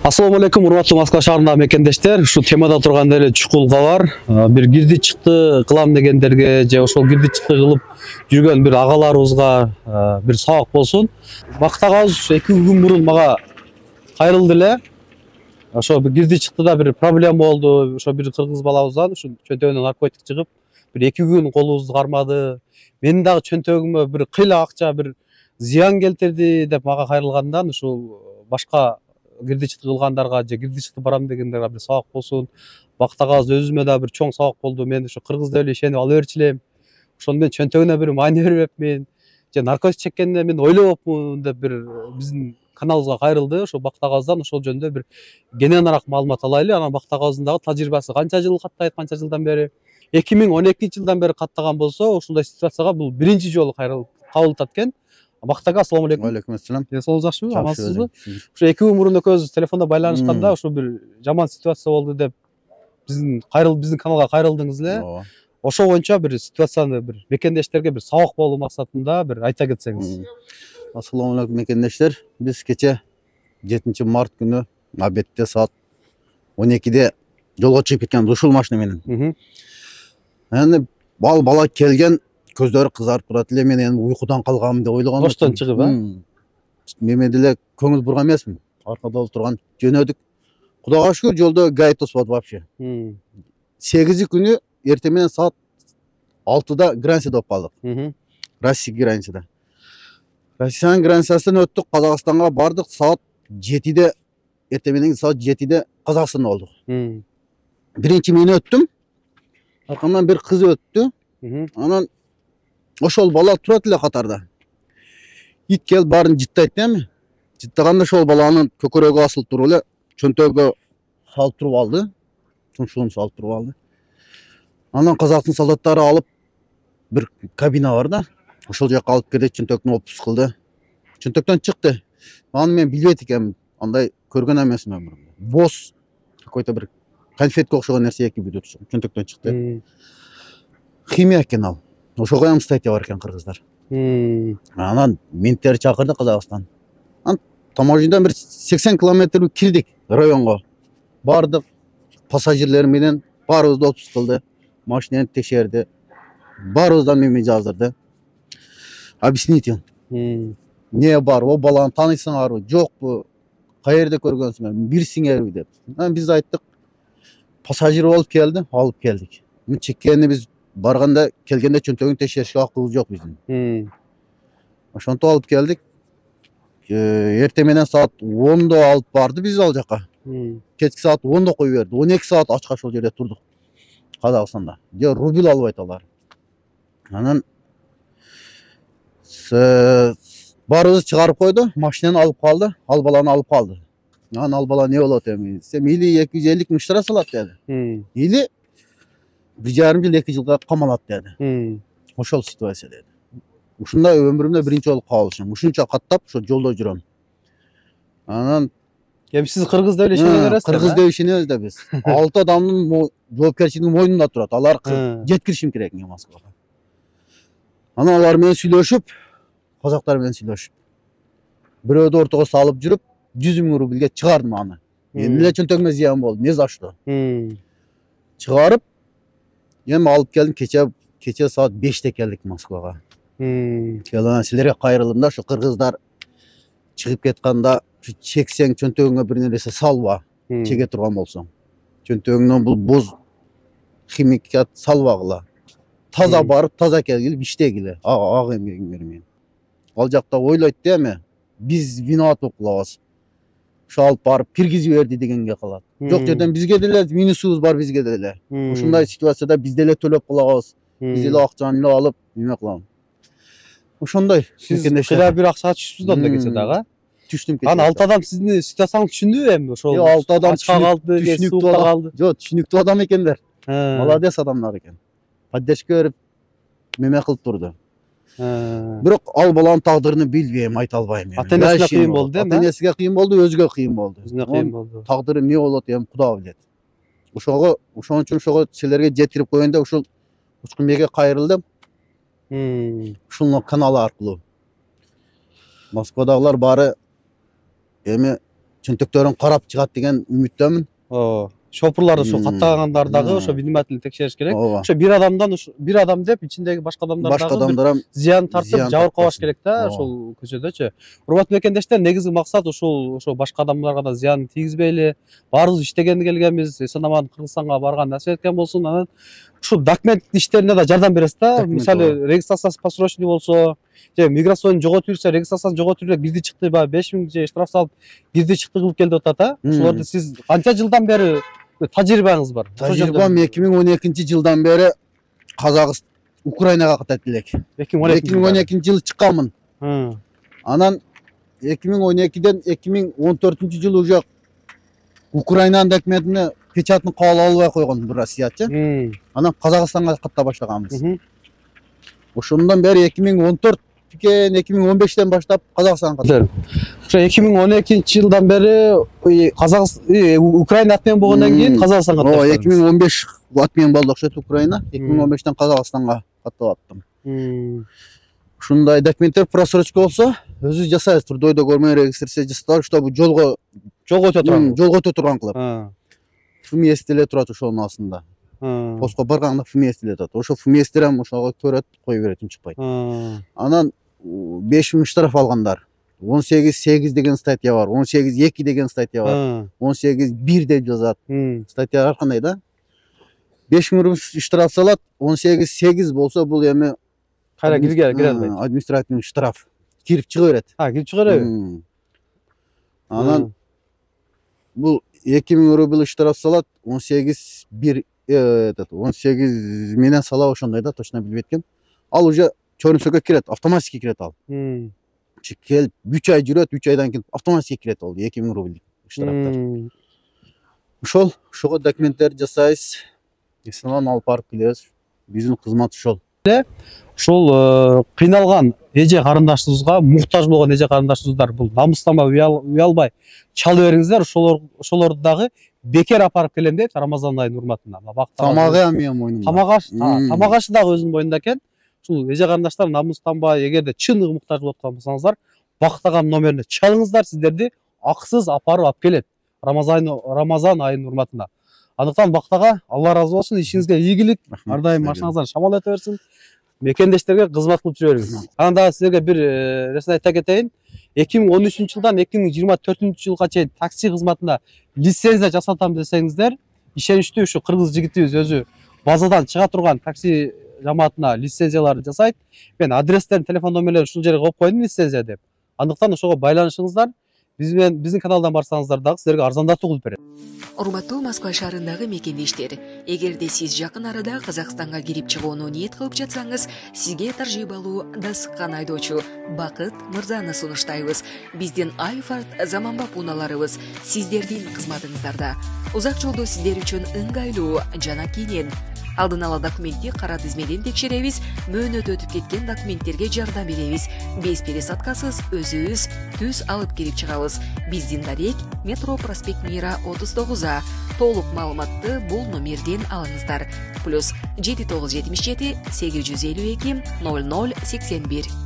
Assalamu alaikum, урматтуу Москва шаарындагы мекендештер. Ушу темада турганда эле чукул кабар. Бир кирди чыкты кылам дегендерге же ошол кирди чыкты кылып жүргөн бир агаларыбызга бир сабак болсун. Бактагабыз 2 күн мурун мага кайрылды эле. Ошо бир кирди чыкты да бир проблема болду. Ошо бир кыргыз балабыздан ушу чөнтөгүнөн наркотик чыгып, бир 2 күн колубузду кармады. Менин дагы чөнтөгүмө бир кыйла акча бир зыян келтирди деп мага кайрылгандан ушул башка кирди чыкты кылгандарга же кирди чыкты барам дегендерге бир сабак болсун. Бактагабыз өзүмө да бир чоң сабак болду. Мен ушу кыргыз деп эле ишенип ала берчү элем. Ошону мен чөнтөгүнө бир майна бербепмин. Же наркотик чеккенде мен ойлобопмун деп бир биздин каналыбызга кайрылды. Ошо бактагабыздан ошол жөнүндө бир кененирээк маалымат алайлы. Анан бактагабыздын дагы тажрыйбасы канча жыл каттайт, канча жылдан бери. 2012-жылдан бери каттаган болсо, ушундай ситуацияга бул биринчи жолу кабылып экен. Бактага ассаламу алейкум. Алейкум ассалам. Денсаулыгыңыз жакшыбы? Амансызбы? Ушу 2 күн мурун экөөбүз телефондо байланышканда ушу бир жаман ситуация болду деп биздин каналга кайрылдыңыз эле. Ошо боюнча бир ситуацияны бир мекендештерге бир сабак болуу максатында бир айта кетсеңиз. Ассаламу алейкум мекендештер. Биз кече 7 март күнү обедте саат 12-де жолго чыгып кеткен ушул машина менен. Эми бала келген, көздөрү кызарып турат эле, мен эми уйкудан калганмын деп ойлогон. Доштон чыгып, Мен деле көңүл бурган эмесмин. Аркада отурган жөнөдүк. Кудайга шүгүр жолдо гайд тосподу вообще. 8 күнү эртең менен саат 6-да границада болуп калдык. Россия границада. Россиянын границасынан өттүк, Казакстанга бардык. Саат 7-де эртең менен саат 7-де Казакстанда болдук. Биринчи мен өттүм. Аркамдан бир кыз өттү. Анан ошол бала турат эле катарда. Ит келип баарын жыттайт эми. Жыттаганда ошол баланын көкөрөгү асылып туруп эле чөнтөгүгө салып туруп алды. Туншугун салып туруп алды. Анан казактын солдаттары алып бир кабина бар да. Ошол жака алып келди, чөнтөктүн опус кылды. Чөнтөктөн чыкты. Аны мен билбейт экенмин. Андай көргөн эмесмин өмүрүмдө. Боз какой-то бир конфетке окшогон нерсе эки бүдүр чөнтөктөн чыкты. Химия экен ал. Ошого эми статья бар экен кыргыздар. Анан менттер чакырды Казакстан. Анан таможнядан бир 80 километр кирдик районго. Бардык пассажирлер менен баарыбызды отпуск кылды. Машинаны текшерди. Баарыбыздан меми жаздырды. Объясните. Не бар? О баланы таанысыңарбы? Жокпу? Каерде көргөнсүңөр? Бирсиңерби деп. Биз айттык. Пассажир болуп келди, алып келдик. Чеккенди биз барганда келгенде чөнтөгүн текшеришке акыбыз жок биздин. Ошонтип алып келдик. Эртең менен саат 10-до алып барды биз ал жака. Кечки саат 10-до коюп берди. 12 саат ачка ошол жерде турдук. Казакстанда. Же рубль албайт алар. Анан баарыбызды чыгарып койду, машинаны алып калды, ал баланы алып калды. Анан ал бала не болот эми? Десем, или 250 миң штраф салат деди. Или 1,5 жыл 2 жылга камалат деди. Ошол ситуация деди. Ушундай өмүрүмдө биринчи жолу кабылышым. Ушунча каттап ошо жолдо жүрөм. Анан эми сиз кыргыз деп эле ишенебиз. Кыргыз деп ишенебиз да биз. 6 адамдын жоопкерчилиги мойнунда турат. Алар жеткиришим керек мен Москвага. Анан алар менен сүйлөшүп, казактар менен сүйлөшүп, бирөөдү ортого салып жүрүп, 100 миң рубльге чыгардым аны. Эми эле чөнтөгүмө зыян болду. Не за что? Чыгарып, эми алып келдим, кече саат 5-те келдик Москвага. Келген силерге кайрылдым да, ошо кыргыздар чыгып кетканда чексең чөнтөгүңө бир нерсе салба, чеге турган болсоң. Чөнтөгүңдөн бул боз химикат салбагыла. Таза барып, таза келгиле, иштегиле. Ак эмгегиңер менен. Ал жакта ойлойт да эми, биз виноват болуп калабыз. Ошо алып барып киргизип берди дегенге калат. Жок жерден бизге деле минусубуз бар, бизге деле. Ушундай ситуацияда биз деле төлөп калабыз. Биз деле акчаны эле алып, неме кылам. Ошондой. Сиз кыйла бир акчага түшүпсүз да кече дагы. Түштүм кече. Анан 6 адам сиздин ситуацияңызды түшүндүбү эми ошол? 6 адам ачка калды, түшүнүктүү калды. Жок, түшүнүктүү адам экендер. Молодец адамдар экен. Поддержка берип, меме кылып турду. Бирок ал баланын тагдырын билбейм, айта албайм эми. Ата-энесине кыйын болду эми. Ата-энесине кыйын болду, өзүгө кыйын болду. Өзүнө кыйын болду. Тагдыры эмне болот эми Кудай билет. Ошон үчүн ошого силерге жеткирип коеюн деп ушул Учкун Бекке кайрылдым. Ушул каналы аркылуу. Москвадагылар баары эми чөнтөктөрүн карап чыгат деген үмүттөмүн. Шопурларды ошо каттагандар дагы ошо внимательно текшериш керек. Ооба. Ошо бир адам деп ичиндеги башка адамдар Башка дагы адамдар ham зыян тартып зыян жабыркабаш тартпасын. керек да Ооба. ошол көчөдөчү. Урматтуу мекендештер, негизги максат ошо башка адамдарга да зыян тийгизбейли. Баарыбыз иштеген келгенбиз, эсен аман Кыргызстанга барган насип эткен болсун. Анан ушул документ иштерине да жардам беребиз да. Документ, Мисалы регистрациясы просроченный болсо, же миграцион жоготуп жүрсө, регистрациясын жоготуп жүрүп кирди чыкты, баягы 5000 же штраф салып кирди чыкты кылып келип атат а. Ошолорду сиз канча жылдан бери тажрыйбаңыз бар? Тажрыйбам 2012 жылдан бери Украинага катат элек. 2012 жылы чыкканмын. Анан 2012ден 2014 жылы уже Украинанын документине печатын кабыл албай койгон бир Россиячы. Анан Казакстанга ката баштаганбыз. Ошондон бери 2014 2015ден баштап Казакстанга каттым. Ошо 2012 жылдан бери Украина атмен болгондон кийин Казакстанга каттым. 2015 атмен болду окшойт Украина. 2015ден Казакстанга каттап аттым. Ушундай документтер просрочка болсо, өзү жасайбыз. Трудойдо көрмөй регистрация жасап, чтобы жолго өтө турган кылып. ФМС деле турат ошонун астында. Постко барганда ФМС деле турат. Ошо ФМСтер ham ошого көрөт, кое берет, чыкпайт. Анан 5000 штраф алгандар. 18.8 деген статья бар, 18.2 деген статья бар, 18.1 деп жазат. Статья ар кандай да. 5000 рубль штраф салат, 18.8 болсо бул эми кайра кире албайт. Административный штраф. Кирип чыга берет. Кирип чыга береби? Анан бул 2000 рубль штраф салат, 18.1 18 менен сала ошондой да, точно билбейт экем. Ал уже чөрүмсөккө кирет, автоматически кирет ал. Келип 3 ай жүрөт, 3 айдан кийин автоматически кирет ал 2000 рубль штрафтар. Ошого документтерди жасайбыз. Эсенаман алып барып келебиз. Биздин кызмат ошол. Ушул кыйналган эже карындашыбызга, муктаж болгон эже карындашыбыздар бул намыстанбай, уялбай чалып бериңиздер. Ошолорду дагы бекер апарып келем дейт Рамазан айынын урматына. Тамагы ham менин мойнумда. Тамак ашы дагы өзүнүн мойнунда экен. Ушул эже карындаштар намыстанбай, эгерде чыныгы муктаж болуп аткан болсоңуздар, Бакыт агамдын номерине чалыңыздар, сиздерди акысыз апарып алып келет Рамазан айынын урматына. Андыктан Бакыт ага Алла ыраазы болсун, ишиңизге ийгилик, ар дайым машыгыңыздар шамал өтө берсин. Мекендештерге кызмат кылып жүрө бериңиз. Анан дагы силерге бир нерсени айта кетейин. 2013 жылдан 2024 жылга чейин такси кызматына лицензия жасатам десеңиздер, ишеничтүү ушу кыргыз жигитибиз өзү базадан чыга турган такси жамаатына лицензияларды жасайт. Мен адрестерин, телефон номерлерин ушул жерге коюп койдум, лицензия деп. Андыктан ошого байланышыңыздар. Биздин каналдан барсаңыздар дагы силерге арзандатуу кылып берет. Урматтуу Москва шаарындагы мекендештер, эгерде сиз жакын арада Казакстанга кирип чыгууну ниет кылып жатсаңыз, сизге тажрыйбалуу да сыккан айдоочу Бакыт мырзаны сунуштайбыз. Биздин Альфард заманбап унааларыбыз сиздердин кызматыңыздарда. Узак жолдо сиздер үчүн ыңгайлуу жана кийинен алдын ала документти кара тизмеден текшеребиз, мөөнөт өтүп кеткен документтерге жардам беребиз. Без пересадкасыз өзүбүз түз алып кирип чыгабыз. Биздин дарек Метро проспект Мира 39А. Толук маалыматты бул номерден алыңыздар. +7977 852 0081.